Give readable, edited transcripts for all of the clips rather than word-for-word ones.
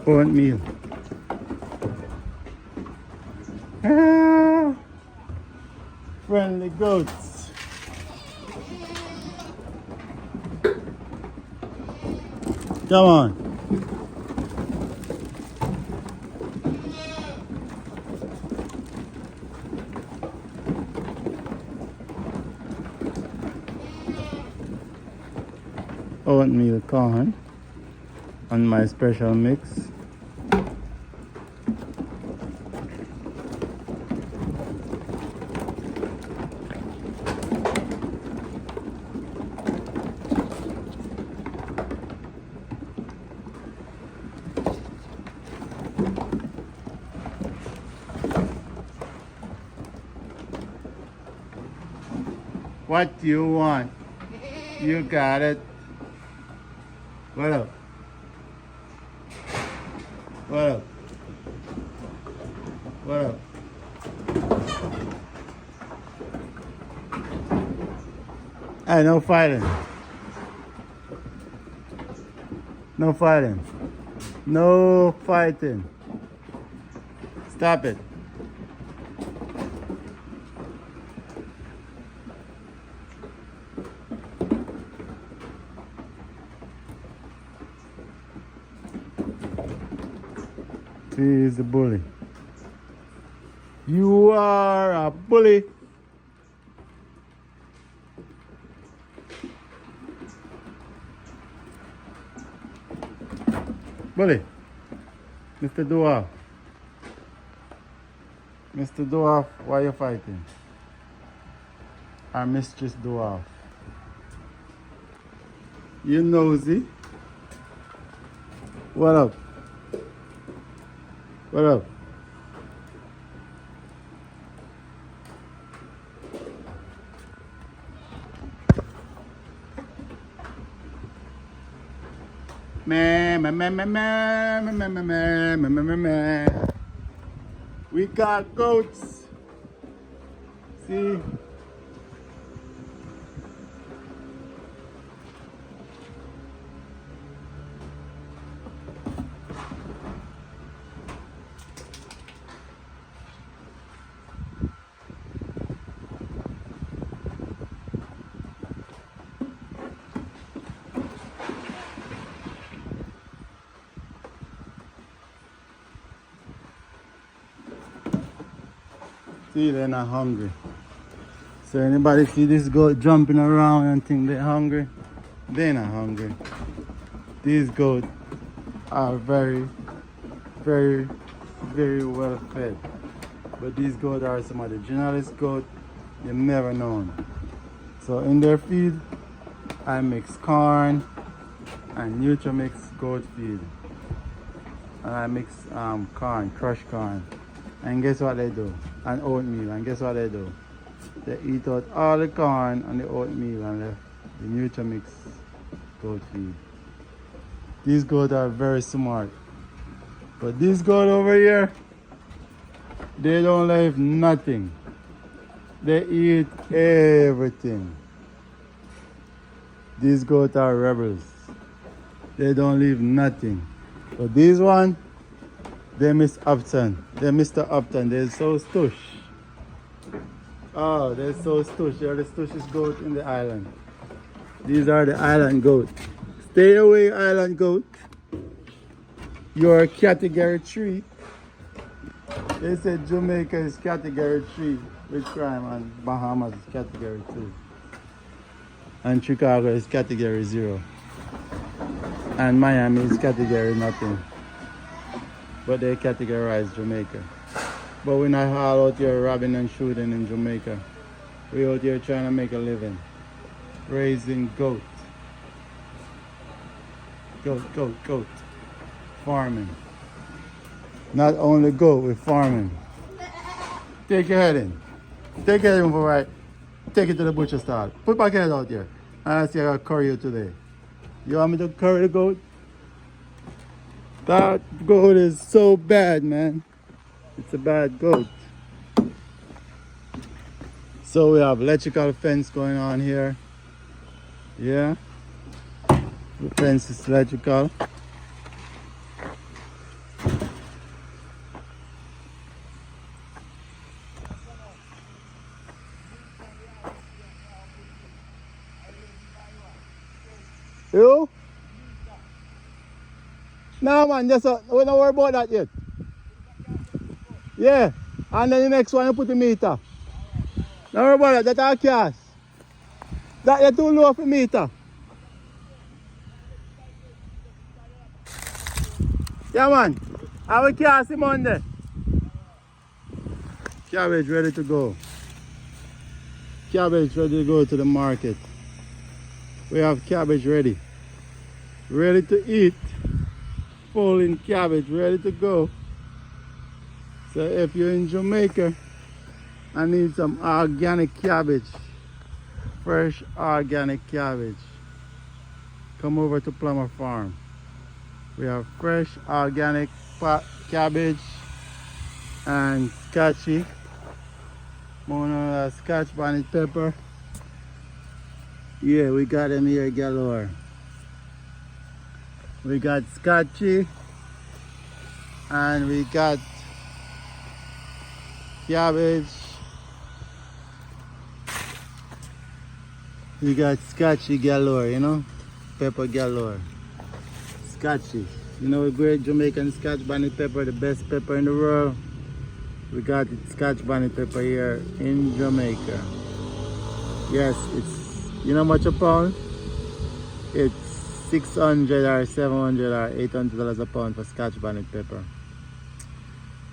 oatmeal. Ah, friendly goats. Come on. Oatmeal corn on my special mix. What do you want? You got it. What up? What up? What up? Hey, no fighting. No fighting. No fighting. Stop it. He's a bully. You are a bully. Bully. Mr. Dwarf. Mr. Dwarf, why are you fighting? Our Mistress Dwarf. You nosy. What up? What up? We got goats. See? See, they're not hungry. So anybody see this goat jumping around and think they're hungry? They're not hungry. These goats are very, very, very well fed. But these goats are some of the gentlest goats you've never known. So in their feed, I mix corn and Nutrimix goat feed. And I mix corn, crushed corn. And guess what they do? And oatmeal. And guess what they do? They eat out all the corn and the oatmeal and the Nutrimix goat feed. These goats are very smart. But this goat over here, they don't leave nothing. They eat everything. These goats are rebels. They don't leave nothing. But this one, they miss Upton. They Mr. Upton. They're so stush. Oh, they're so stush. They're the stushest goat in the island. These are the island goats. Stay away, island goat. You're a category 3. They said Jamaica is category 3 with crime and Bahamas is category 2. And Chicago is category 0. And Miami is category nothing. But they categorize Jamaica. But we're not all out here robbing and shooting in Jamaica. We're out here trying to make a living. Raising goat. Goat. Farming. Not only goat, we're farming. Take your head in. Take your head in for right. Take it to the butcher stall. Put back your head out here. And I see I gotta curry you today. You want me to curry the goat? That goat is so bad, man. It's a bad goat. So we have electrical fence going on here. Yeah. The fence is electrical. No man, just we don't worry about that yet. Yeah. And then the next one you put the meter. Don't worry about that, that's our cast. That you're too low for meter. Yeah man. I will cast him on there. Cabbage ready to go. Cabbage ready to go to the market. We have cabbage ready. Ready to eat. Full in cabbage ready to go. So if you're in Jamaica and need some organic cabbage, fresh organic cabbage, come over to Plummer Farm. We have fresh organic cabbage and scotchy, scotch bonnet pepper. Yeah, we got them here galore. We got scotchy and we got cabbage. We got scotchy galore, you know, pepper galore. Scotchy, you know, great Jamaican scotch bonnet pepper, the best pepper in the world. We got scotch bonnet pepper here in Jamaica. Yes, it's, you know how much a pound? It's $600 or $700 or $800 a pound for scotch bonnet pepper.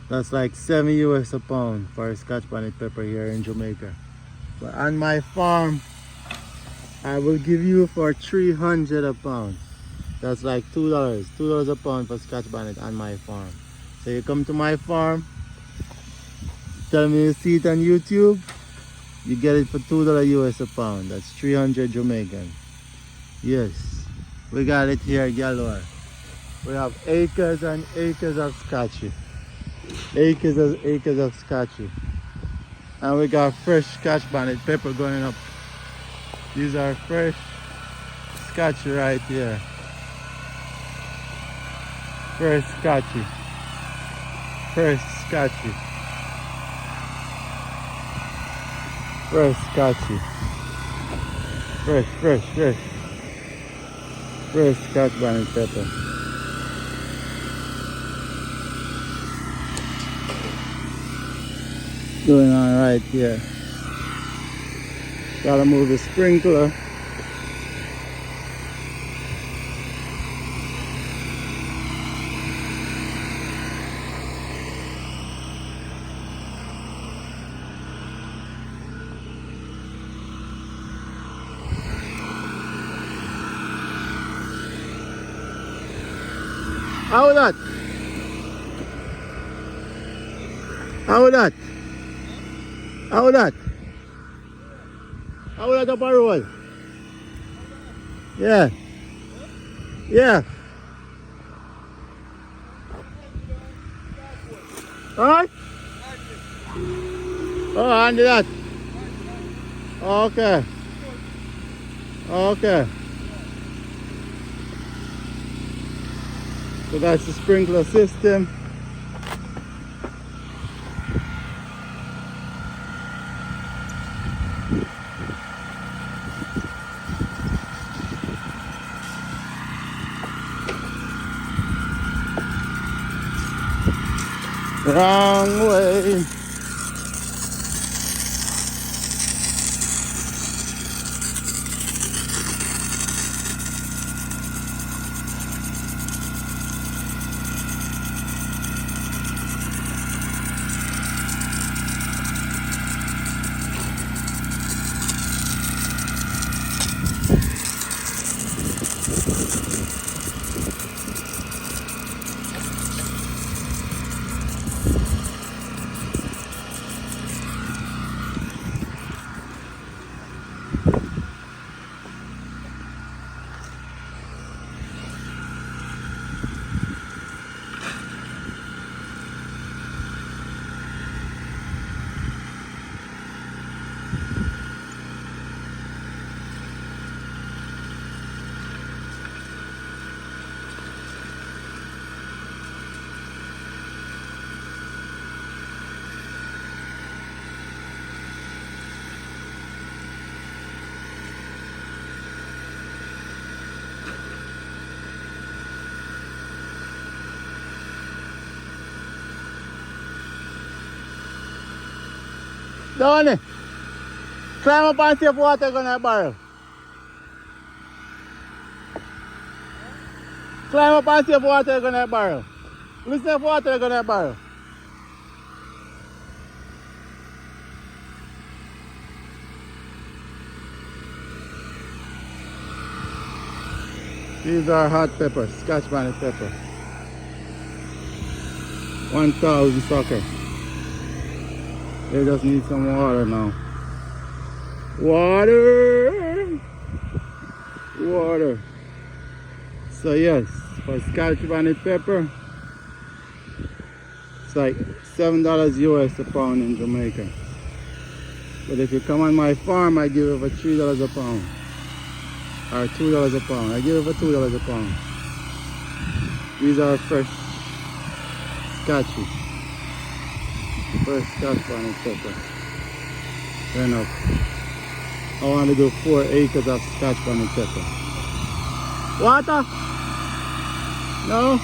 That's like $7 US a pound for scotch bonnet pepper here in Jamaica. But on my farm, I will give you for $300 a pound. That's like $2 a pound for scotch bonnet on my farm. So you come to my farm, tell me you see it on YouTube, you get it for $2 US a pound. That's 300 Jamaican. Yes, we got it here galore. We have acres and acres of scotchy. Acres of scotchy. And we got fresh scotch bonnet pepper going up. These are fresh scotchy right here. Fresh scotchy. Fresh scotchy. Fresh scotchy. Fresh. Fresh scotch bonnet pepper. Going on right here. Gotta move the sprinkler. How that? How that? How that? How that up a roll? Yeah. Yeah. Alright? Oh, under that. Okay. Okay. So that's the sprinkler system. Wrong way. Down it. Climb up and see if water going to barrel. Climb up and see if water going to barrel. Listen if water going to barrel. These are hot peppers, Scotch bonnet pepper. 1,000 sucker. They just need some water now. Water! Water. So yes, for Scotch bonnet pepper, it's like $7 US a pound in Jamaica. But if you come on my farm, I give it for $3 a pound. Or $2 a pound. I give it for $2 a pound. These are fresh Scotches. Fresh Scotch bonnet pepper. Enough. I want to do 4 acres of Scotch bonnet pepper. Water? No?